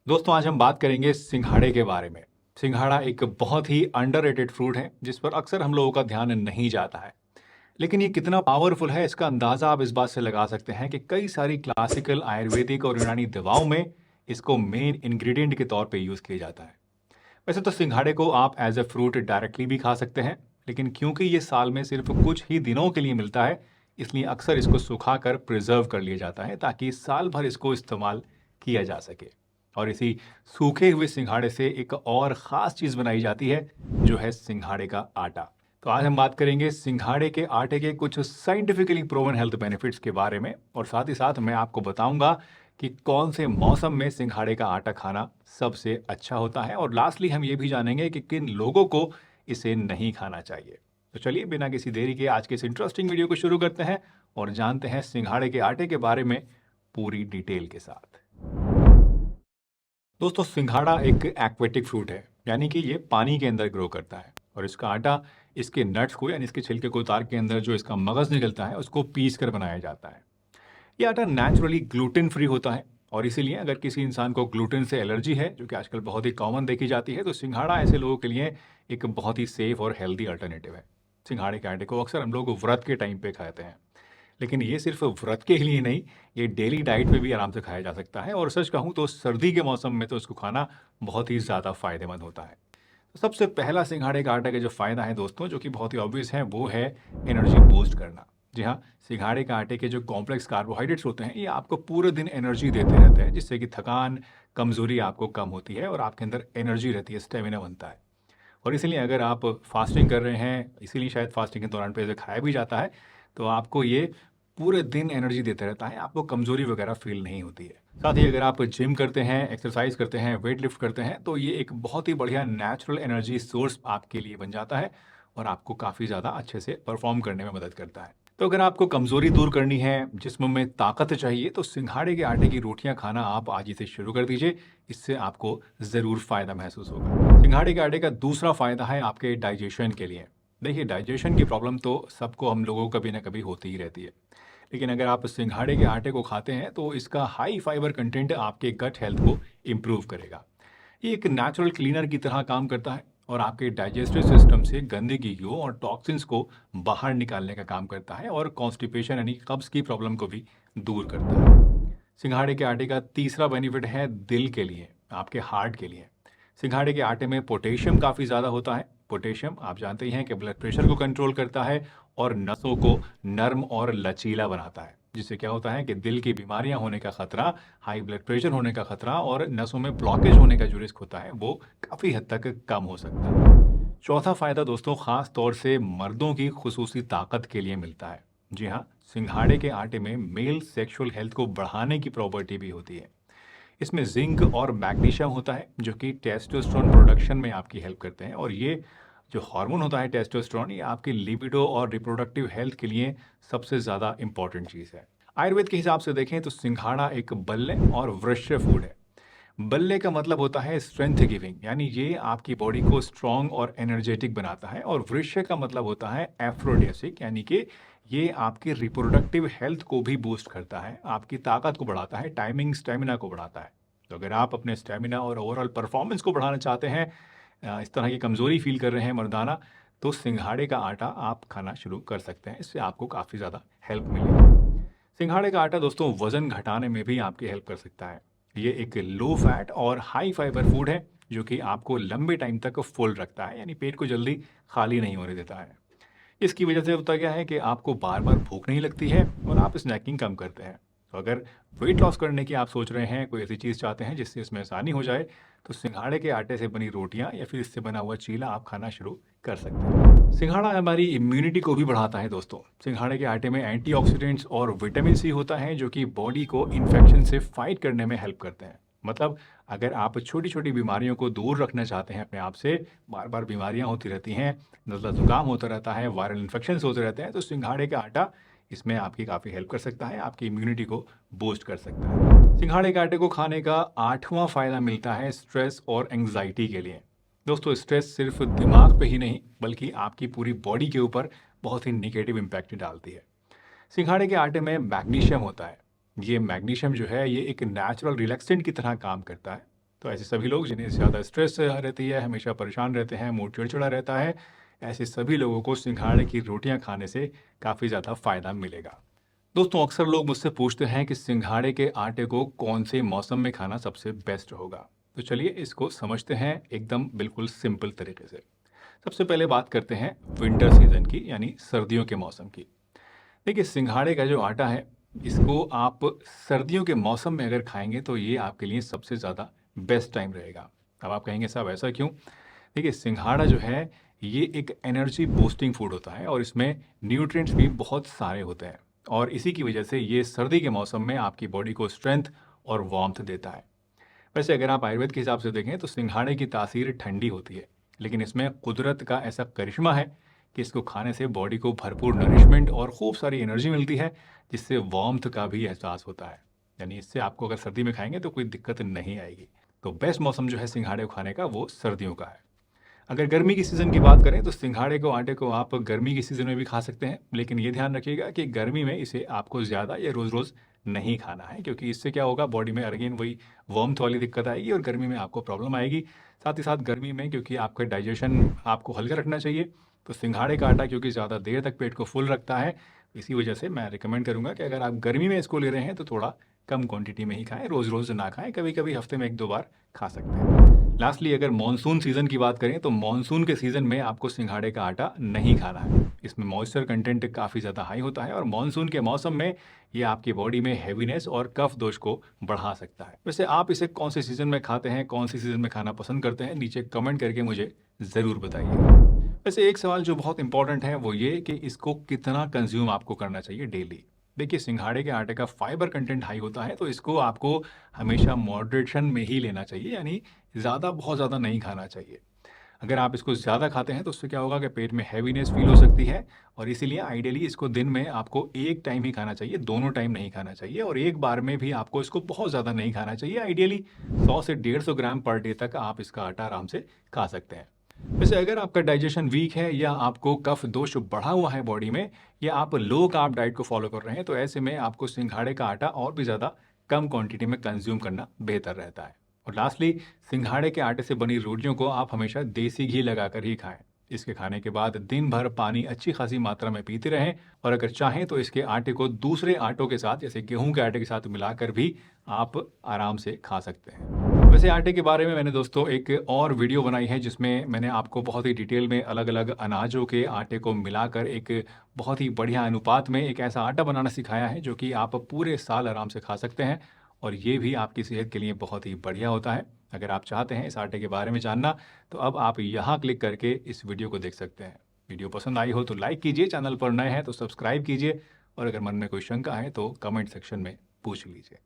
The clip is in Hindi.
दोस्तों आज हम बात करेंगे सिंघाड़े के बारे में। सिंघाड़ा एक बहुत ही अंडररेटेड फ्रूट है जिस पर अक्सर हम लोगों का ध्यान नहीं जाता है। लेकिन ये कितना पावरफुल है इसका अंदाजा आप इस बात से लगा सकते हैं कि कई सारी क्लासिकल आयुर्वेदिक और यूनानी दवाओं में इसको मेन इंग्रेडिएंट के तौर पे यूज़ किया जाता है। वैसे तो सिंघाड़े को आप एज ए फ्रूट डायरेक्टली भी खा सकते हैं, लेकिन क्योंकि ये साल में सिर्फ कुछ ही दिनों के लिए मिलता है, इसलिए अक्सर इसको सुखा कर प्रिजर्व कर लिया जाता है ताकि साल भर इसको इस्तेमाल किया जा सके। और इसी सूखे हुए सिंघाड़े से एक और ख़ास चीज़ बनाई जाती है जो है सिंघाड़े का आटा। तो आज हम बात करेंगे सिंघाड़े के आटे के कुछ साइंटिफिकली प्रूवन हेल्थ बेनिफिट्स के बारे में, और साथ ही साथ मैं आपको बताऊंगा कि कौन से मौसम में सिंघाड़े का आटा खाना सबसे अच्छा होता है, और लास्टली हम ये भी जानेंगे कि किन लोगों को इसे नहीं खाना चाहिए। तो चलिए बिना किसी देरी के आज के इस इंटरेस्टिंग वीडियो को शुरू करते हैं और जानते हैं सिंघाड़े के आटे के बारे में पूरी डिटेल के साथ। दोस्तों सिंघाड़ा एक एक्वेटिक फ्रूट है, यानी कि ये पानी के अंदर ग्रो करता है, और इसका आटा इसके नट्स को यानी इसके छिलके को उतार के अंदर जो इसका मगज निकलता है उसको पीस कर बनाया जाता है। ये आटा नेचुरली ग्लूटेन फ्री होता है, और इसीलिए अगर किसी इंसान को ग्लूटेन से एलर्जी है, जो कि आजकल बहुत ही कॉमन देखी जाती है, तो सिंघाड़ा ऐसे लोगों के लिए एक बहुत ही सेफ और हेल्दी अल्टरनेटिव है। सिंघाड़े के आटे को अक्सर हम लोग व्रत के टाइम पे खाते हैं, लेकिन ये सिर्फ व्रत के लिए नहीं, ये डेली डाइट में भी आराम से खाया जा सकता है, और सच कहूँ तो सर्दी के मौसम में तो इसको खाना बहुत ही ज़्यादा फायदेमंद होता है। तो सबसे पहला सिंघाड़े का आटे का जो फ़ायदा है दोस्तों, जो कि बहुत ही ऑब्वियस है, वो है एनर्जी बूस्ट करना। जी हाँ, सिंघाड़े के आटे के जो कॉम्प्लेक्स कार्बोहाइड्रेट्स होते हैं, ये आपको पूरे दिन एनर्जी देते रहते हैं, जिससे कि थकान, कमज़ोरी आपको कम होती है और आपके अंदर एनर्जी रहती है, स्टेमिना बनता है। और इसीलिए अगर आप फास्टिंग कर रहे हैं, इसीलिए शायद फास्टिंग के दौरान पे इसे खाया भी जाता है, तो आपको ये पूरे दिन एनर्जी देता रहता है, आपको कमज़ोरी वगैरह फील नहीं होती है। साथ ही अगर आप जिम करते हैं, एक्सरसाइज करते हैं, वेट लिफ्ट करते हैं, तो ये एक बहुत ही बढ़िया नेचुरल एनर्जी सोर्स आपके लिए बन जाता है और आपको काफ़ी ज़्यादा अच्छे से परफॉर्म करने में मदद करता है। तो अगर आपको कमज़ोरी दूर करनी है, जिस्म में ताकत चाहिए, तो सिंघाड़े के आटे की रोटियां खाना आप आज ही से शुरू कर दीजिए। इससे आपको ज़रूर फ़ायदा महसूस होगा। सिंघाड़े के आटे का दूसरा फ़ायदा है आपके डाइजेशन के लिए। देखिए, डाइजेशन की प्रॉब्लम तो सबको, हम लोगों को कभी ना कभी होती ही रहती है, लेकिन अगर आप सिंघाड़े के आटे को खाते हैं तो इसका हाई फाइबर कंटेंट आपके गट हेल्थ को इम्प्रूव करेगा। ये एक नेचुरल क्लीनर की तरह काम करता है और आपके डाइजेस्टिव सिस्टम से गंदगी और टॉक्सिन्स को बाहर निकालने का काम करता है, और कॉन्स्टिपेशन यानी कब्ज की प्रॉब्लम को भी दूर करता है। सिंघाड़े के आटे का तीसरा बेनिफिट है दिल के लिए, आपके हार्ट के लिए। सिंघाड़े के आटे में पोटेशियम काफ़ी ज़्यादा होता है। पोटेशियम आप जानते ही हैं कि ब्लड प्रेशर को कंट्रोल करता है और नसों को नर्म और लचीला बनाता है, जिससे क्या होता है कि दिल की बीमारियां होने का खतरा, हाई ब्लड प्रेशर होने का खतरा और नसों में ब्लॉकेज होने का जो रिस्क होता है, वो काफ़ी हद तक कम हो सकता है। चौथा फायदा दोस्तों खास तौर से मर्दों की खुसूसी ताकत के लिए मिलता है। जी हाँ, सिंघाड़े के आटे में मेल सेक्सुअल हेल्थ को बढ़ाने की प्रॉपर्टी भी होती है। इसमें जिंक और मैग्नीशियम होता है, जो कि टेस्टोस्टेरोन प्रोडक्शन में आपकी हेल्प करते हैं, और ये जो हार्मोन होता है टेस्टोस्टेरोन, ये आपकी लिबिडो और रिप्रोडक्टिव हेल्थ के लिए सबसे ज़्यादा इंपॉर्टेंट चीज़ है। आयुर्वेद के हिसाब से देखें तो सिंघाड़ा एक बल्ले और वृक्ष फूड है। बल्ले का मतलब होता है स्ट्रेंथ गिविंग, यानी ये आपकी बॉडी को स्ट्रॉन्ग और एनर्जेटिक बनाता है, और वृक्ष का मतलब होता है एफ्रोडियासिक, यानी कि ये आपकी रिप्रोडक्टिव हेल्थ को भी बूस्ट करता है, आपकी ताकत को बढ़ाता है, टाइमिंग स्टेमिना को बढ़ाता है। तो अगर आप अपने स्टेमिना और ओवरऑल परफॉर्मेंस को बढ़ाना चाहते हैं, इस तरह की कमज़ोरी फील कर रहे हैं मर्दाना, तो सिंघाड़े का आटा आप खाना शुरू कर सकते हैं। इससे आपको काफ़ी ज़्यादा हेल्प मिलेगी। सिंघाड़े का आटा दोस्तों वज़न घटाने में भी आपकी हेल्प कर सकता है। ये एक लो फैट और हाई फाइबर फूड है, जो कि आपको लंबे टाइम तक फुल रखता है, यानी पेट को जल्दी खाली नहीं होने देता है। इसकी वजह से होता क्या है कि आपको बार बार भूख नहीं लगती है और आप स्नैकिंग कम करते हैं। तो अगर वेट लॉस करने की आप सोच रहे हैं, कोई ऐसी चीज़ चाहते हैं जिससे इसमें आसानी हो जाए, तो सिंघाड़े के आटे से बनी रोटियां या फिर इससे बना हुआ चीला आप खाना शुरू कर सकते हैं। सिंघाड़ा हमारी इम्यूनिटी को भी बढ़ाता है दोस्तों। सिंघाड़े के आटे में एंटीऑक्सीडेंट्स और विटामिन सी होता है, जो कि बॉडी को इन्फेक्शन से फाइट करने में हेल्प करते हैं। मतलब अगर आप छोटी छोटी बीमारियों को दूर रखना चाहते हैं अपने आप से, बार बार बीमारियां होती रहती हैं, नज़ला ज़ुकाम होता रहता है, वायरल इन्फेक्शंस होते रहते हैं, तो सिंघाड़े का आटा इसमें आपकी काफ़ी हेल्प कर सकता है, आपकी इम्यूनिटी को बूस्ट कर सकता है। सिंघाड़े के आटे को खाने का आठवां फ़ायदा मिलता है स्ट्रेस और एंग्जाइटी के लिए। दोस्तों स्ट्रेस सिर्फ दिमाग पे ही नहीं, बल्कि आपकी पूरी बॉडी के ऊपर बहुत ही निगेटिव इम्पैक्ट डालती है। सिंघाड़े के आटे में मैग्नीशियम होता है। ये मैग्नीशियम जो है, ये एक नेचुरल रिलैक्सेंट की तरह काम करता है। तो ऐसे सभी लोग जिन्हें ज़्यादा स्ट्रेस रहती है, हमेशा परेशान रहते हैं, मूड चिड़चिड़ा रहता है, ऐसे सभी लोगों को सिंघाड़े की रोटियां खाने से काफ़ी ज़्यादा फ़ायदा मिलेगा। दोस्तों, अक्सर लोग मुझसे पूछते हैं कि सिंघाड़े के आटे को कौन से मौसम में खाना सबसे बेस्ट होगा। तो चलिए इसको समझते हैं एकदम बिल्कुल सिंपल तरीके से। सबसे पहले बात करते हैं विंटर सीजन की, यानी सर्दियों के मौसम की। देखिए, सिंघाड़े का जो आटा है, इसको आप सर्दियों के मौसम में अगर खाएंगे तो ये आपके लिए सबसे ज़्यादा बेस्ट टाइम रहेगा। अब आप कहेंगे साहब ऐसा क्यों? देखिए, सिंघाड़ा जो है ये एक एनर्जी बूस्टिंग फूड होता है और इसमें न्यूट्रिएंट्स भी बहुत सारे होते हैं, और इसी की वजह से ये सर्दी के मौसम में आपकी बॉडी को स्ट्रेंथ और वार्मथ देता है। वैसे अगर आप आयुर्वेद के हिसाब से देखें तो सिंघाड़े की तासीर ठंडी होती है, लेकिन इसमें कुदरत का ऐसा करिश्मा है कि इसको खाने से बॉडी को भरपूर नरिशमेंट और खूब सारी एनर्जी मिलती है, जिससे वार्मथ का भी एहसास होता है। यानी इससे आपको अगर सर्दी में खाएंगे तो कोई दिक्कत नहीं आएगी। तो बेस्ट मौसम जो है सिंघाड़े को खाने का वो सर्दियों का है। अगर गर्मी की सीज़न की बात करें तो सिंघाड़े को आटे को आप गर्मी की सीज़न में भी खा सकते हैं, लेकिन ये ध्यान रखिएगा कि गर्मी में इसे आपको ज़्यादा या रोज़-रोज़ नहीं खाना है, क्योंकि इससे क्या होगा, बॉडी में अगेन वही वार्मथ वाली दिक्कत आएगी और गर्मी में आपको प्रॉब्लम आएगी। साथ ही साथ गर्मी में क्योंकि आपका डाइजेशन आपको हल्का रखना चाहिए, तो सिंघाड़े का आटा क्योंकि ज़्यादा देर तक पेट को फुल रखता है, इसी वजह से मैं रिकमेंड करूँगा कि अगर आप गर्मी में इसको ले रहे हैं तो थोड़ा कम क्वांटिटी में ही खाएँ, रोज़-रोज़ ना खाएँ, कभी-कभी हफ्ते में 1-2 बार खा सकते हैं। लास्टली अगर मॉनसून सीज़न की बात करें तो मॉनसून के सीज़न में आपको सिंघाड़े का आटा नहीं खाना है। इसमें मॉइस्चर कंटेंट काफ़ी ज़्यादा हाई होता है और मॉनसून के मौसम में ये आपकी बॉडी में हैवीनेस और कफ दोष को बढ़ा सकता है। वैसे आप इसे कौन से सीज़न में खाते हैं, कौन सी सीज़न में खाना पसंद करते हैं, नीचे कमेंट करके मुझे ज़रूर बताइए। वैसे एक सवाल जो बहुत इंपॉर्टेंट है वो ये कि इसको कितना कंज्यूम आपको करना चाहिए डेली। देखिए, सिंघाड़े के आटे का फाइबर कंटेंट हाई होता है, तो इसको आपको हमेशा मॉडरेशन में ही लेना चाहिए, यानी ज़्यादा बहुत ज़्यादा नहीं खाना चाहिए। अगर आप इसको ज़्यादा खाते हैं तो उससे क्या होगा कि पेट में हैवीनेस फील हो सकती है, और इसीलिए आइडियली इसको दिन में आपको एक टाइम ही खाना चाहिए, दोनों टाइम नहीं खाना चाहिए, और एक बार में भी आपको इसको बहुत ज़्यादा नहीं खाना चाहिए। आइडियली 100 से 150 ग्राम पर डे तक आप इसका आटा आराम से खा सकते हैं। वैसे अगर आपका डाइजेशन वीक है या आपको कफ दोष बढ़ा हुआ है बॉडी में, या आप लो कार्ब डाइट को फॉलो कर रहे हैं, तो ऐसे में आपको सिंघाड़े का आटा और भी ज़्यादा कम क्वांटिटी में कंज्यूम करना बेहतर रहता है। और लास्टली, सिंघाड़े के आटे से बनी रोटियों को आप हमेशा देसी घी लगाकर ही खाएं। इसके खाने के बाद दिन भर पानी अच्छी खासी मात्रा में पीते रहें, और अगर चाहें तो इसके आटे को दूसरे आटों के साथ, जैसे गेहूं के आटे के साथ मिलाकर भी आप आराम से खा सकते हैं। वैसे आटे के बारे में मैंने दोस्तों एक और वीडियो बनाई है, जिसमें मैंने आपको बहुत ही डिटेल में अलग अलग अनाजों के आटे को मिलाकर एक बहुत ही बढ़िया अनुपात में एक ऐसा आटा बनाना सिखाया है जो कि आप पूरे साल आराम से खा सकते हैं, और ये भी आपकी सेहत के लिए बहुत ही बढ़िया होता है। अगर आप चाहते हैं इस आटे के बारे में जानना, तो अब आप यहाँ क्लिक करके इस वीडियो को देख सकते हैं। वीडियो पसंद आई हो तो लाइक कीजिए, चैनल पर नए हैं तो सब्सक्राइब कीजिए, और अगर मन में कोई शंका है तो कमेंट सेक्शन में पूछ लीजिए।